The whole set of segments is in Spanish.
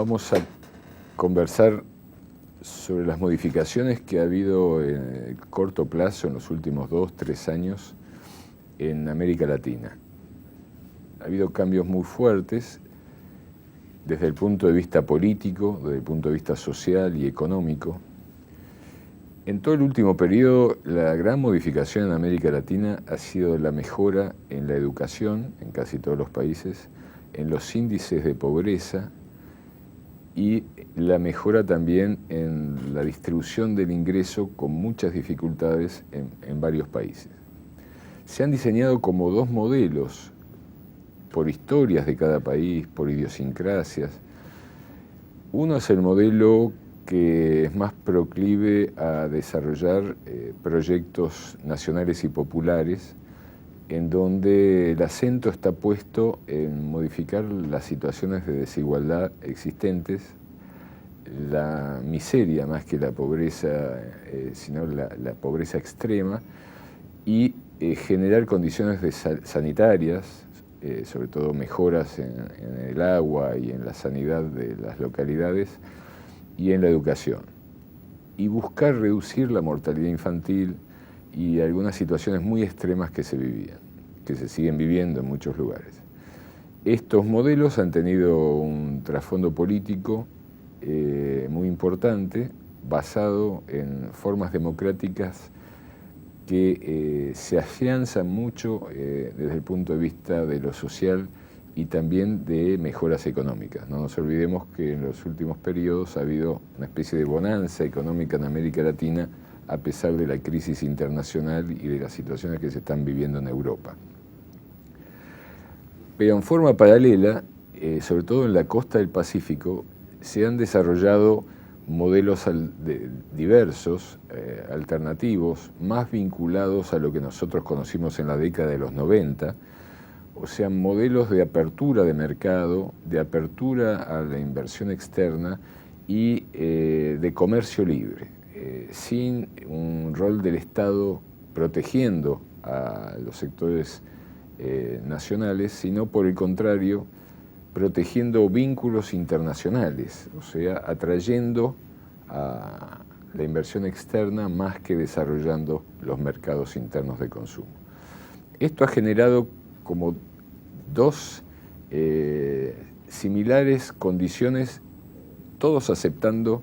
Vamos a conversar sobre las modificaciones que ha habido en el corto plazo, en los últimos 2-3 años, en América Latina. Ha habido cambios muy fuertes desde el punto de vista político, desde el punto de vista social y económico. En todo el último periodo, la gran modificación en América Latina ha sido la mejora en la educación, en casi todos los países, en los índices de pobreza y la mejora también en la distribución del ingreso con muchas dificultades en varios países. Se han diseñado como dos modelos por historias de cada país, por idiosincrasias. Uno es el modelo que es más proclive a desarrollar proyectos nacionales y populares, en donde el acento está puesto en modificar las situaciones de desigualdad existentes, la miseria más que la pobreza, sino la pobreza extrema, y generar condiciones sanitarias, sobre todo mejoras en el agua y en la sanidad de las localidades y en la educación, y buscar reducir la mortalidad infantil y algunas situaciones muy extremas que se vivían, que se siguen viviendo en muchos lugares. Estos modelos han tenido un trasfondo político muy importante, basado en formas democráticas que se afianzan mucho desde el punto de vista de lo social y también de mejoras económicas. No nos olvidemos que en los últimos periodos ha habido una especie de bonanza económica en América Latina, a pesar de la crisis internacional y de las situaciones que se están viviendo en Europa. Pero en forma paralela, sobre todo en la costa del Pacífico, se han desarrollado modelos diversos, alternativos, más vinculados a lo que nosotros conocimos en la década de los 90, o sea, modelos de apertura de mercado, de apertura a la inversión externa y de comercio libre, sin un rol del Estado protegiendo a los sectores nacionales, sino por el contrario, protegiendo vínculos internacionales, o sea, atrayendo a la inversión externa más que desarrollando los mercados internos de consumo. Esto ha generado como dos similares condiciones, todos aceptando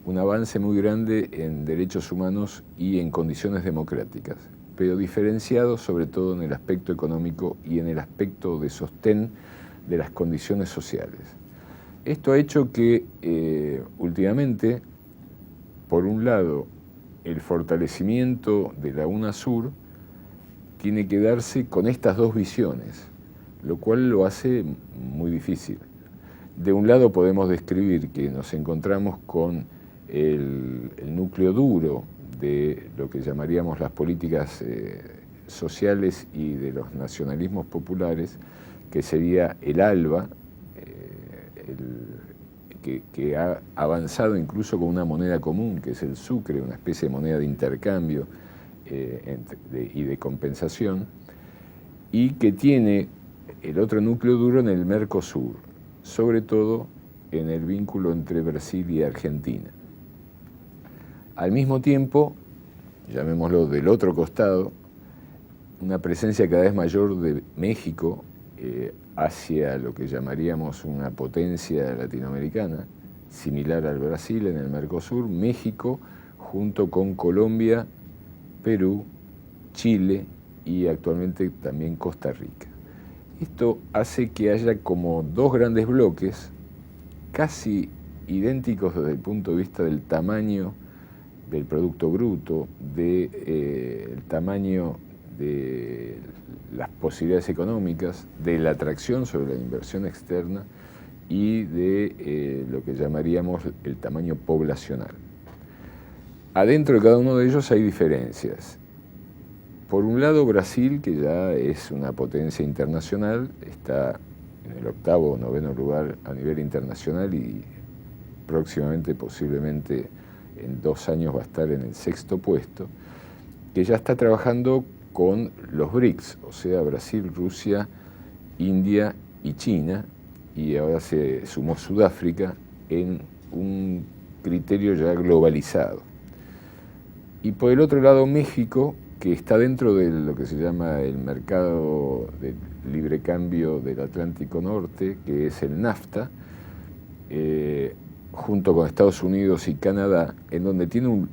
un avance muy grande en derechos humanos y en condiciones democráticas, pero diferenciados sobre todo en el aspecto económico y en el aspecto de sostén de las condiciones sociales. Esto ha hecho que últimamente, por un lado, el fortalecimiento de la UNASUR tiene que darse con estas dos visiones, lo cual lo hace muy difícil. De un lado podemos describir que nos encontramos con el núcleo duro de lo que llamaríamos las políticas sociales y de los nacionalismos populares, que sería el ALBA, que ha avanzado incluso con una moneda común, que es el sucre, una especie de moneda de intercambio y de compensación, y que tiene el otro núcleo duro en el Mercosur, sobre todo en el vínculo entre Brasil y Argentina. Al mismo tiempo, llamémoslo del otro costado, una presencia cada vez mayor de México hacia lo que llamaríamos una potencia latinoamericana, similar al Brasil en el Mercosur, México junto con Colombia, Perú, Chile y actualmente también Costa Rica. Esto hace que haya como dos grandes bloques, casi idénticos desde el punto de vista del tamaño del Producto Bruto, del tamaño de las posibilidades económicas, de la atracción sobre la inversión externa y de lo que llamaríamos el tamaño poblacional. Adentro de cada uno de ellos hay diferencias. Por un lado, Brasil, que ya es una potencia internacional, está en el 8º o 9º lugar a nivel internacional y próximamente, posiblemente en 2 años, va a estar en el 6º puesto, que ya está trabajando con los BRICS, o sea, Brasil, Rusia, India y China, y ahora se sumó Sudáfrica en un criterio ya globalizado. Y por el otro lado México, que está dentro de lo que se llama el mercado de libre cambio del Atlántico Norte, que es el NAFTA, junto con Estados Unidos y Canadá, en donde tiene un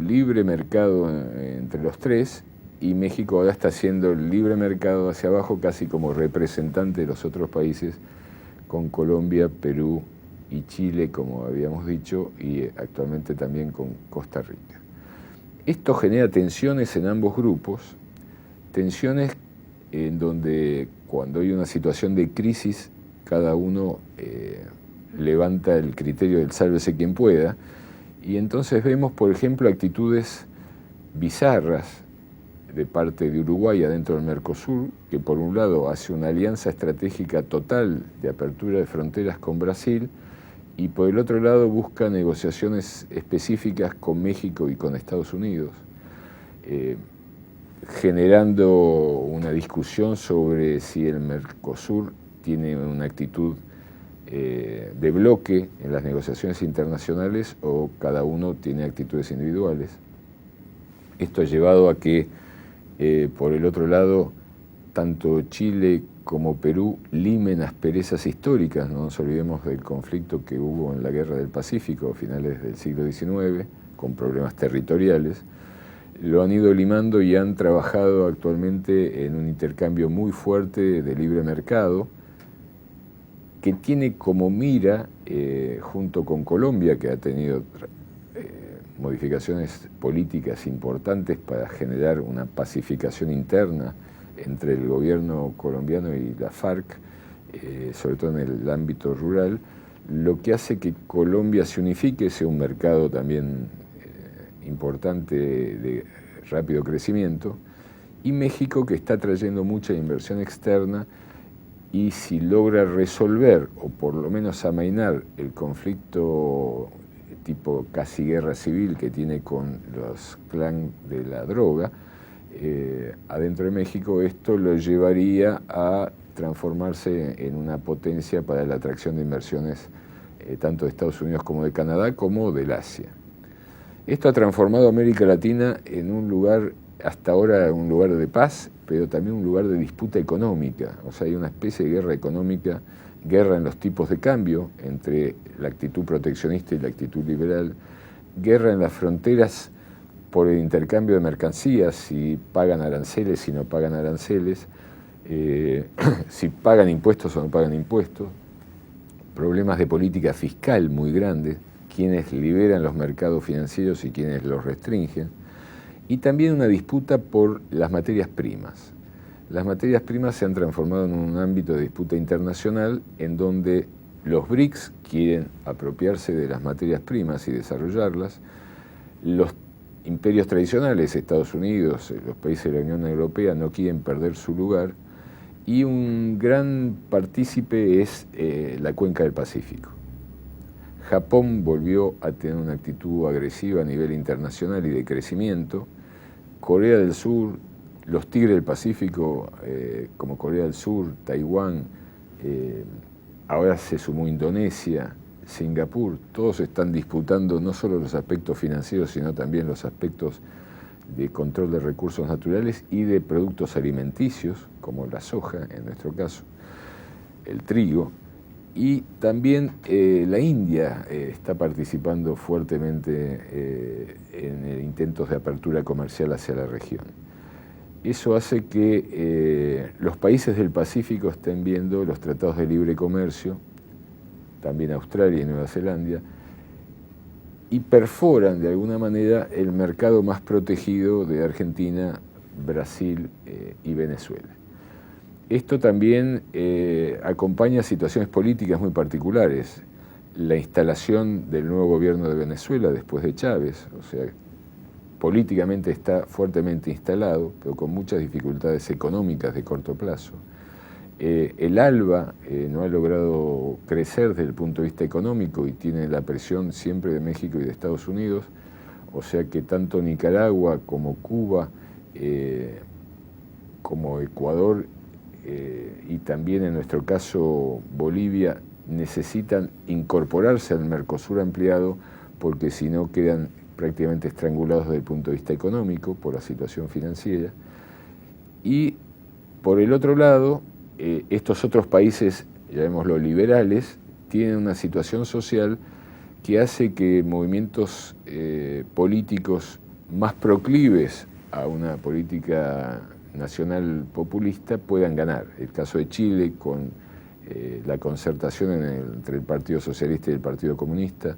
libre mercado entre los tres, y México ahora está haciendo el libre mercado hacia abajo casi como representante de los otros países, con Colombia, Perú y Chile, como habíamos dicho, y actualmente también con Costa Rica. Esto genera tensiones en ambos grupos, tensiones en donde cuando hay una situación de crisis, cada uno levanta el criterio del sálvese quien pueda, y entonces vemos, por ejemplo, actitudes bizarras de parte de Uruguay adentro del Mercosur, que por un lado hace una alianza estratégica total de apertura de fronteras con Brasil, y por el otro lado busca negociaciones específicas con México y con Estados Unidos, generando una discusión sobre si el Mercosur tiene una actitud de bloque en las negociaciones internacionales o cada uno tiene actitudes individuales. Esto ha llevado a que, por el otro lado, tanto Chile como Perú limen asperezas históricas. No nos olvidemos del conflicto que hubo en la Guerra del Pacífico a finales del siglo XIX, con problemas territoriales. Lo han ido limando y han trabajado actualmente en un intercambio muy fuerte de libre mercado, que tiene como mira, junto con Colombia, que ha tenido modificaciones políticas importantes para generar una pacificación interna entre el gobierno colombiano y la FARC, sobre todo en el ámbito rural, lo que hace que Colombia se unifique, sea un mercado también importante de rápido crecimiento, y México, que está trayendo mucha inversión externa, y si logra resolver o por lo menos amainar el conflicto tipo casi guerra civil que tiene con los clans de la droga, adentro de México, esto lo llevaría a transformarse en una potencia para la atracción de inversiones tanto de Estados Unidos como de Canadá, como del Asia. Esto ha transformado a América Latina en un lugar, hasta ahora un lugar de paz, pero también un lugar de disputa económica. O sea, hay una especie de guerra económica, guerra en los tipos de cambio entre la actitud proteccionista y la actitud liberal, guerra en las fronteras por el intercambio de mercancías, si pagan aranceles, si no pagan aranceles, si pagan impuestos o no pagan impuestos, problemas de política fiscal muy grandes, quienes liberan los mercados financieros y quienes los restringen, y también una disputa por las materias primas. Las materias primas se han transformado en un ámbito de disputa internacional en donde los BRICS quieren apropiarse de las materias primas y desarrollarlas, los imperios tradicionales, Estados Unidos, los países de la Unión Europea, no quieren perder su lugar, y un gran partícipe es la cuenca del Pacífico. Japón volvió a tener una actitud agresiva a nivel internacional y de crecimiento. Corea del Sur, los tigres del Pacífico, como Corea del Sur, Taiwán, ahora se sumó Indonesia, Singapur, todos están disputando no solo los aspectos financieros, sino también los aspectos de control de recursos naturales y de productos alimenticios, como la soja, en nuestro caso, el trigo. Y también la India está participando fuertemente en intentos de apertura comercial hacia la región. Eso hace que los países del Pacífico estén viendo los tratados de libre comercio, también Australia y Nueva Zelanda, y perforan de alguna manera el mercado más protegido de Argentina, Brasil y Venezuela. Esto también acompaña situaciones políticas muy particulares. La instalación del nuevo gobierno de Venezuela después de Chávez, o sea, políticamente está fuertemente instalado, pero con muchas dificultades económicas de corto plazo. El ALBA no ha logrado crecer desde el punto de vista económico y tiene la presión siempre de México y de Estados Unidos, o sea que tanto Nicaragua como Cuba, como Ecuador, y también en nuestro caso Bolivia, necesitan incorporarse al Mercosur ampliado porque si no quedan prácticamente estrangulados desde el punto de vista económico por la situación financiera. Y por el otro lado, estos otros países, llamémoslo liberales, tienen una situación social que hace que movimientos políticos más proclives a una política nacional populista puedan ganar. El caso de Chile con la concertación entre el Partido Socialista y el Partido Comunista.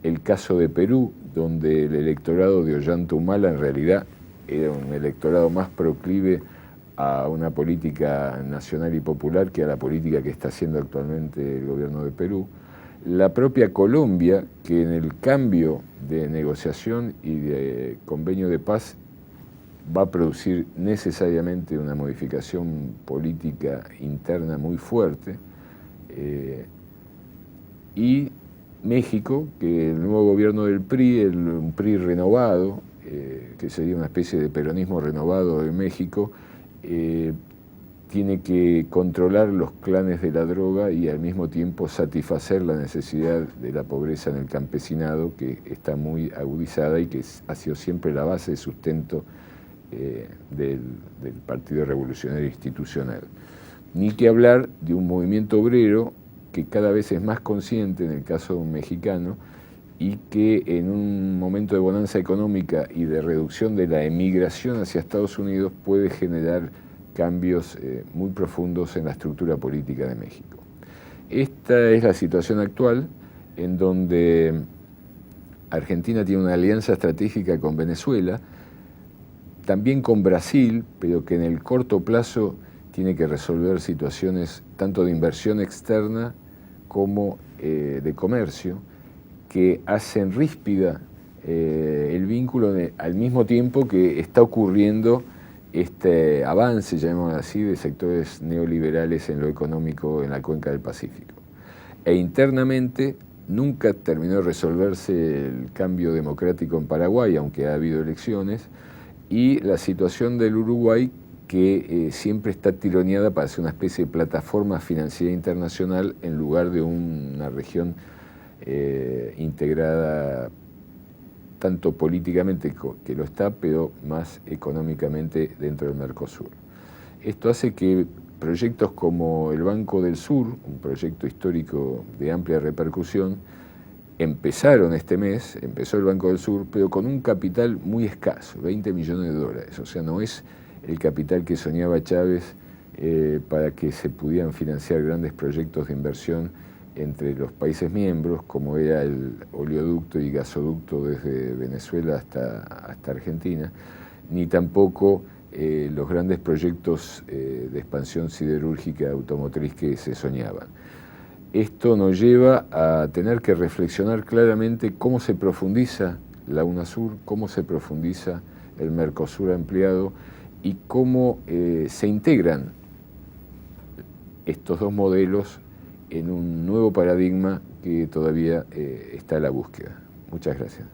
El caso de Perú, donde el electorado de Ollanta Humala en realidad era un electorado más proclive a una política nacional y popular que a la política que está haciendo actualmente el gobierno de Perú. La propia Colombia, que en el cambio de negociación y de convenio de paz va a producir necesariamente una modificación política interna muy fuerte, y México, que el nuevo gobierno del PRI, un PRI renovado, que sería una especie de peronismo renovado de México, tiene que controlar los clanes de la droga y al mismo tiempo satisfacer la necesidad de la pobreza en el campesinado, que está muy agudizada y que ha sido siempre la base de sustento del Partido Revolucionario Institucional. Ni que hablar de un movimiento obrero que cada vez es más consciente, en el caso mexicano, y que en un momento de bonanza económica y de reducción de la emigración hacia Estados Unidos puede generar cambios muy profundos en la estructura política de México. Esta es la situación actual, en donde Argentina tiene una alianza estratégica con Venezuela, también con Brasil, pero que en el corto plazo tiene que resolver situaciones tanto de inversión externa como de comercio, que hacen ríspida el vínculo al mismo tiempo que está ocurriendo este avance, llamémoslo así, de sectores neoliberales en lo económico en la cuenca del Pacífico. E internamente nunca terminó de resolverse el cambio democrático en Paraguay, aunque ha habido elecciones, y la situación del Uruguay, que siempre está tironeada para ser una especie de plataforma financiera internacional en lugar de una región integrada tanto políticamente, que lo está, pero más económicamente dentro del Mercosur. Esto hace que proyectos como el Banco del Sur, un proyecto histórico de amplia repercusión, empezaron este mes, empezó el Banco del Sur, pero con un capital muy escaso, 20 millones de dólares, o sea, no es el capital que soñaba Chávez para que se pudieran financiar grandes proyectos de inversión entre los países miembros, como era el oleoducto y gasoducto desde Venezuela hasta Argentina, ni tampoco los grandes proyectos de expansión siderúrgica automotriz que se soñaban. Esto nos lleva a tener que reflexionar claramente cómo se profundiza la UNASUR, cómo se profundiza el Mercosur ampliado y cómo se integran estos dos modelos en un nuevo paradigma que todavía está a la búsqueda. Muchas gracias.